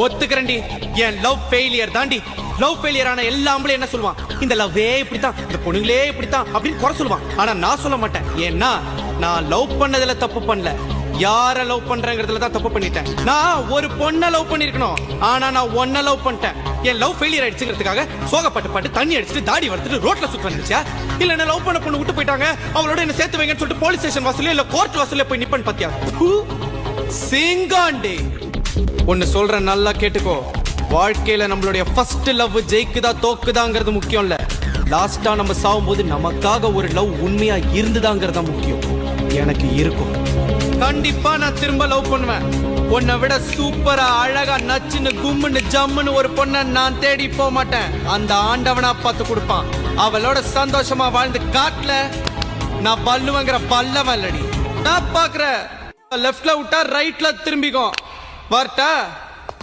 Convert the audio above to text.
ஒத்துக்கிறேன்டி, என் love failure தாண்டி. Love failure ஆன எல்லா ஆம்பளையும் என்ன சொல்லுவான், இந்த லவ்வே இப்படித்தான், இந்த பொண்ணுங்களே இப்படித்தான் அப்படின்னு குறை சொல்லுவான். ஆனா நான் சொல்ல மாட்டேன். ஏன்னா நான் லவ் பண்ணதுல தப்பு பண்ணல, யார லவ் பண்றேங்கிறதுல தான் தப்பு பண்ணிட்டேன். நான் ஒரு பொண்ணை லவ் பண்ணிருக்கணும், ஆனா நான் ஒன்ன லவ் பண்ணிட்டேன். என் லவ் ஃபெயிலியர் ஆயிடுச்சுங்கிறதுக்காக சோகப்பட்டு பாட்டு தண்ணி அடிச்சுட்டு தாடி வளர்த்துட்டு ரோட்ல சுத்த வந்துச்சா, இல்ல என்ன லவ் பண்ண பொண்ணு விட்டு போயிட்டாங்க, அவளோட என்ன சேர்த்து வைங்கன்னு சொல்லிட்டு போலீஸ் ஸ்டேஷன் வாசல்ல இல்ல கோர்ட் வாசல்ல போய் நிப்பன் பாத்தியா? சிங்காண்டி ஒன்னு சொல்றேன், நல்லா கேட்டுக்கோ. வாழ்க்கையில நம்மளுடைய ஃபர்ஸ்ட் லவ் ஜெயிக்குதா தோக்குதாங்கிறது முக்கியம் இல்ல, லாஸ்டா நம்ம சாகும்போது நமக்காக ஒரு லவ் உண்மையா இருந்துதாங்கிறதா முக்கியம். எனக்கு இருக்கும், கண்டிப்பா நான் திரும்ப லவ் பண்ணுவேன். உன்னை விட சூப்பரா அழகா நச்சுன்னு கும்முன்னு ஜம்முன்னு ஒரு பொண்ணை நான் தேடி போக மாட்டேன். அந்த ஆண்டவனா பார்த்து கொடுப்பான். அவளோட சந்தோஷமா வாழ்ந்து காட்டல நான் பல்லுவங்கிற பல்லவன் இல்லடி. நான் பாக்குற லெஃப்ட்ல விட்டா ரைட்ல திரும்பிக்கும். வரட்டா?